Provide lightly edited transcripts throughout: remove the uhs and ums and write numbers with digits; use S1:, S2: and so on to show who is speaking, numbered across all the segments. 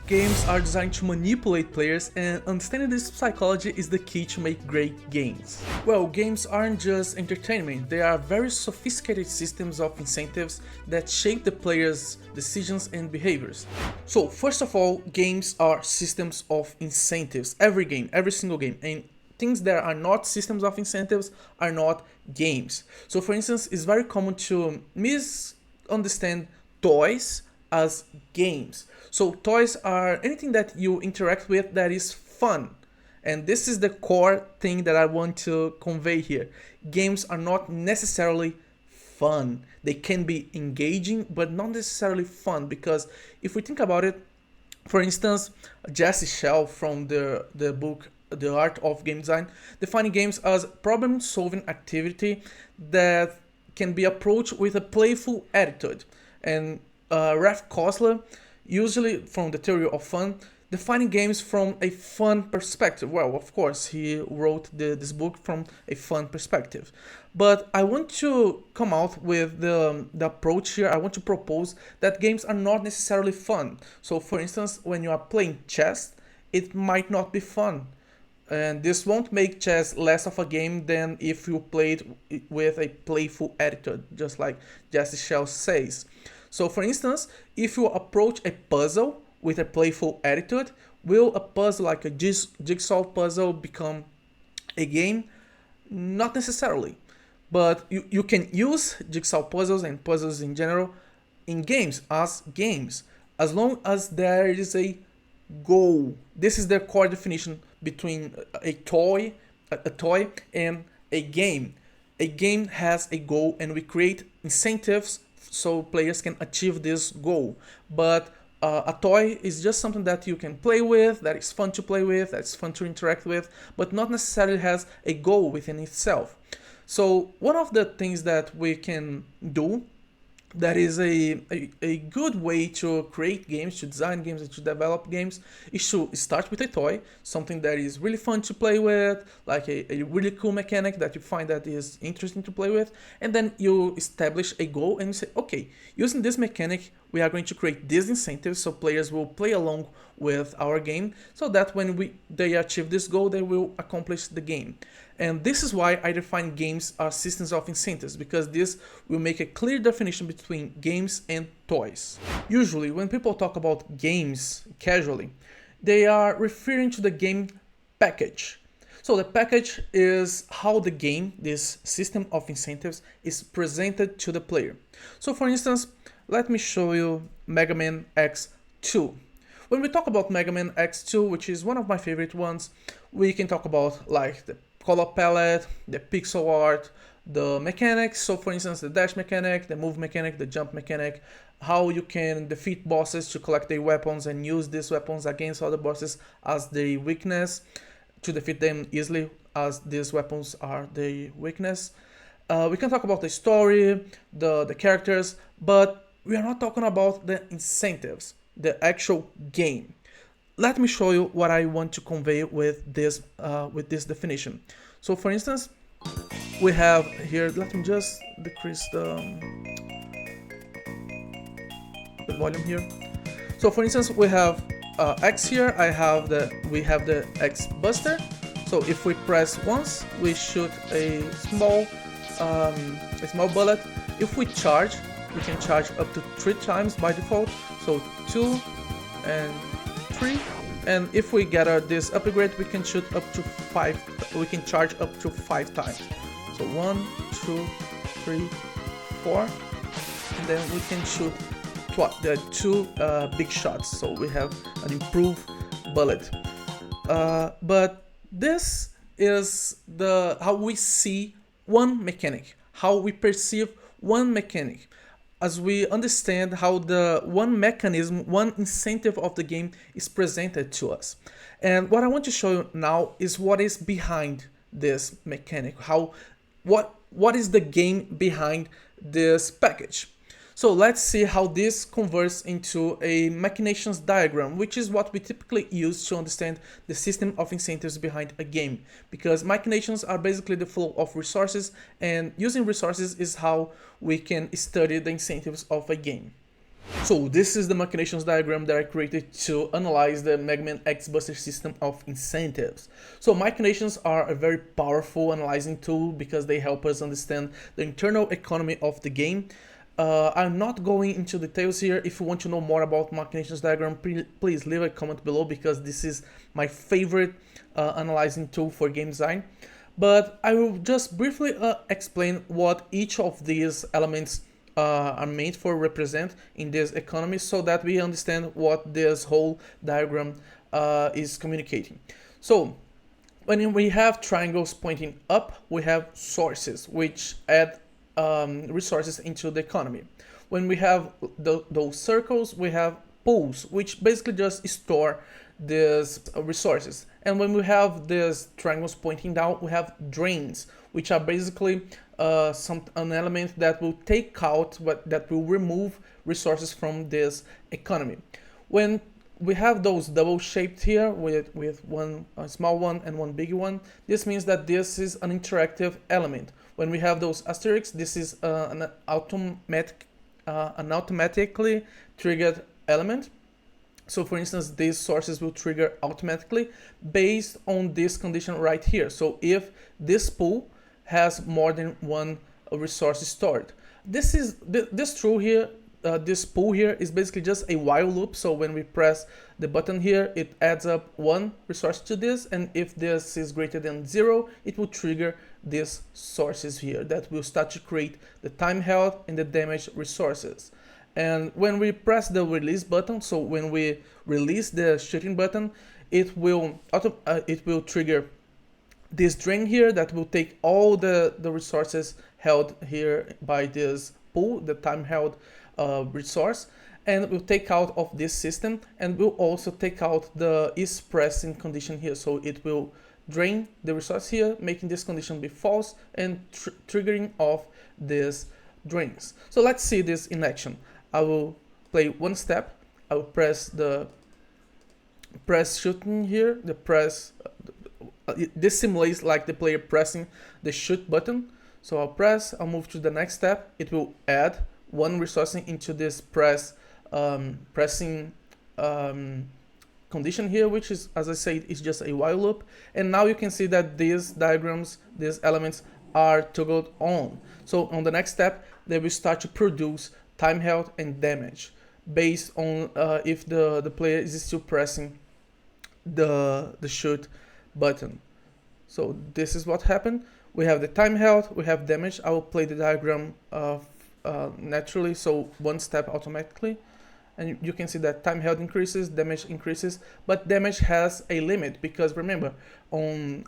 S1: Games are designed to manipulate players, and understanding this psychology is the key to make great games. Well, games aren't just entertainment, they are very sophisticated systems of incentives that shape the players' decisions and behaviors. So, first of all, games are systems of incentives. Every game, every single game. And things that are not systems of incentives are not games. So, for instance, it's very common to misunderstand toys as games. So toys are anything that you interact with that is fun. And this is the core thing that I want to convey here. Games are not necessarily fun. They can be engaging, but not necessarily fun, because if we think about it, for instance, Jesse Shell from the book The Art of Game Design, defining games as problem-solving activity that can be approached with a playful attitude. And Ralph Kosler, usually from the theory of fun, defining games from a fun perspective. Well, of course, he wrote this book from a fun perspective. But I want to come out with the approach here. I want to propose that games are not necessarily fun. So, for instance, when you are playing chess, it might not be fun. And this won't make chess less of a game than if you played with a playful attitude, just like Jesse Shell says. So for instance, if you approach a puzzle with a playful attitude, will a puzzle like a jigsaw puzzle become a game? Not necessarily. But you can use jigsaw puzzles and puzzles in general in games, as long as there is a goal. This is the core definition between a toy and a game. A game has a goal, and we create incentives so players can achieve this goal. But a toy is just something that you can play with, that is fun to play with, that's fun to interact with, but not necessarily has a goal within itself. So one of the things that we can do that is a good way to create games, to design games, and to develop games, is to start with a toy, something that is really fun to play with, like a really cool mechanic that you find that is interesting to play with, and then you establish a goal and you say, okay, using this mechanic, we are going to create these incentives so players will play along with our game, so that when they achieve this goal, they will accomplish the game. And this is why I define games as systems of incentives, because this will make a clear definition between games and toys. Usually, when people talk about games casually, they are referring to the game package. So the package is how the game, this system of incentives, is presented to the player. So for instance, let me show you Mega Man X2. When we talk about Mega Man X2, which is one of my favorite ones, we can talk about like the color palette, the pixel art, the mechanics. So for instance, the dash mechanic, the move mechanic, the jump mechanic, how you can defeat bosses to collect their weapons and use these weapons against other bosses as their weakness, to defeat them easily as these weapons are their weakness. We can talk about the story, the characters, but we are not talking about the incentives, the actual game. Let me show you what I want to convey with this definition. So for instance, we have here, let me just decrease the volume here. So for instance, we have X here, we have the X Buster. So if we press once, we shoot a small bullet. If we charge, we can charge up to 3 times by default. So 2 and 3, and if we get this upgrade, we can shoot up to 5. We can charge up to 5 times. So 1, 2, 3, 4, and then we can shoot the 2 big shots. So we have an improved bullet. But this is how we see one mechanic, how we perceive one mechanic, as we understand how the one mechanism, one incentive of the game is presented to us. And what I want to show you now is what is behind this mechanic, what is the game behind this package. So let's see how this converts into a Machinations diagram, which is what we typically use to understand the system of incentives behind a game. Because Machinations are basically the flow of resources, and using resources is how we can study the incentives of a game. So this is the Machinations diagram that I created to analyze the Mega Man X Buster system of incentives. So Machinations are a very powerful analyzing tool because they help us understand the internal economy of the game. I'm not going into details here. If you want to know more about Machinations diagram, please leave a comment below because this is my favorite analyzing tool for game design. But I will just briefly explain what each of these elements are meant for represent in this economy so that we understand what this whole diagram is communicating. So when we have triangles pointing up, we have sources which add resources into the economy. When we have those circles, we have pools which basically just store these resources. And when we have these triangles pointing down, we have drains, which are basically an element that will take out, that will remove resources from this economy. When we have those double shaped here with one small one and one big one, this means that this is an interactive element. When we have those asterisks, this is an automatically triggered element. So for instance, these sources will trigger automatically based on this condition right here. So if this pool has more than one resource stored. This true here, this pool here is basically just a while loop. So when we press the button here, it adds up one resource to this, and if this is greater than 0, it will trigger these sources here that will start to create the time held and the damage resources. And when we press the release button, so when we release the shooting button, it will trigger this drain here that will take all the resources held here by this pool, the time held resource, and will take out of this system, and will also take out the is pressing condition here. So it will drain the resource here, making this condition be false and triggering off these drains. So let's see this in action. I will play one step. I will press the press shooting here. The press this simulates like the player pressing the shoot button. So I'll press. I'll move to the next step. It will add one resource into this pressing condition here, which is, as I said, is just a while loop. And now you can see that these diagrams, these elements are toggled on. So on the next step, they will start to produce time held and damage based on if the player is still pressing the shoot button. So this is what happened. We have the time held, we have damage. I will play the diagram naturally, so one step automatically, and you can see that time held increases, damage increases, but damage has a limit because remember, on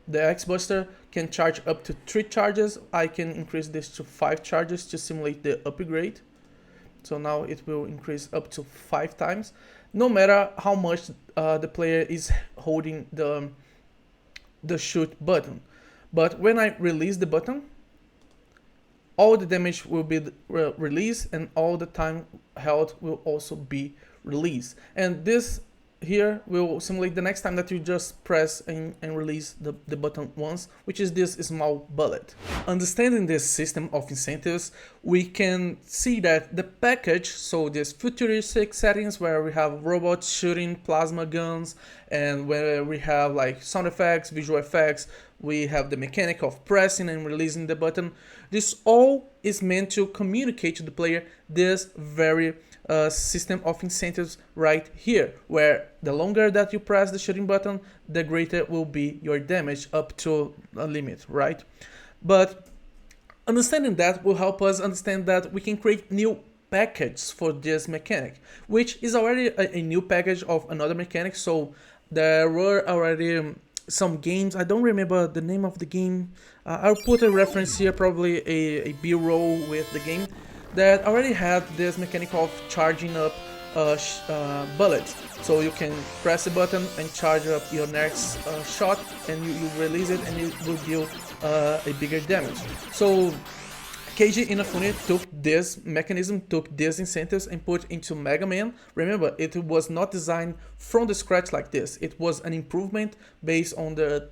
S1: the X-Buster can charge up to 3 charges. I can increase this to 5 charges to simulate the upgrade. So now it will increase up to 5 times, no matter how much the player is holding the shoot button. But when I release the button, all the damage will be released and all the time held will also be released. And this here will simulate the next time that you just press and release the button once, which is this small bullet. Understanding this system of incentives, we can see that the package, so this futuristic settings where we have robots shooting plasma guns, and where we have like sound effects, visual effects, we have the mechanic of pressing and releasing the button. This all is meant to communicate to the player this very system of incentives right here, where the longer that you press the shooting button, the greater will be your damage up to a limit, right? But understanding that will help us understand that we can create new packages for this mechanic, which is already a new package of another mechanic. So there were already some games, I don't remember the name of the game, I'll put a reference here, probably a B-roll with the game, that already had this mechanic of charging up bullets. So you can press a button and charge up your next shot, and you release it and it will deal a bigger damage. So Keiji Inafune took this mechanism, took these incentives and put into Mega Man. Remember, it was not designed from the scratch like this. It was an improvement based on the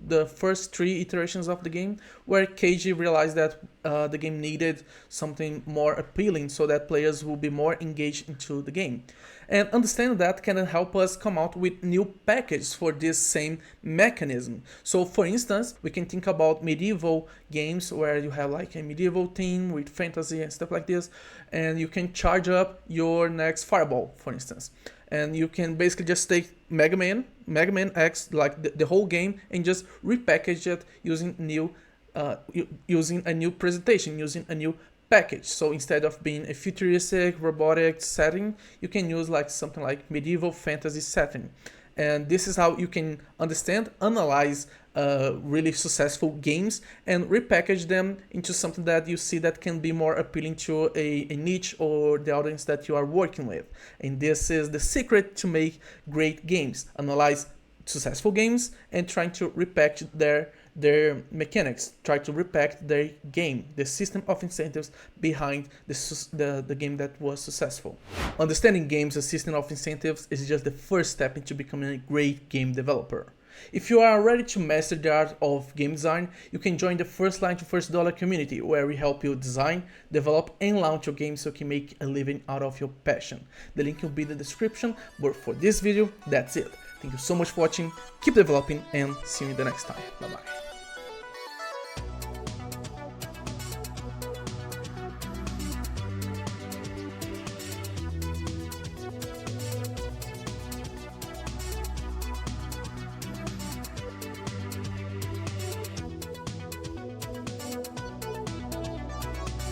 S1: the first 3 iterations of the game, where Keiji realized that the game needed something more appealing so that players will be more engaged into the game. And understanding that can help us come out with new packages for this same mechanism. So for instance, we can think about medieval games where you have like a medieval theme with fantasy and stuff like this, and you can charge up your next fireball, for instance. And you can basically just take Mega Man X, like the whole game, and just repackage it using using a new presentation, using a new package. So instead of being a futuristic robotic setting, you can use like something like medieval fantasy setting. And this is how you can understand, analyze really successful games and repackage them into something that you see that can be more appealing to a niche or the audience that you are working with. And this is the secret to make great games. Analyze successful games and trying to repackage their mechanics, try to repackage their game, the system of incentives behind the game that was successful. Understanding games as system of incentives is just the first step into becoming a great game developer. If you are ready to master the art of game design, you can join the First Line to First Dollar community, where we help you design, develop and launch your game so you can make a living out of your passion. The link will be in the description, but for this video, that's it. Thank you so much for watching, keep developing and see you in the next time. Bye bye.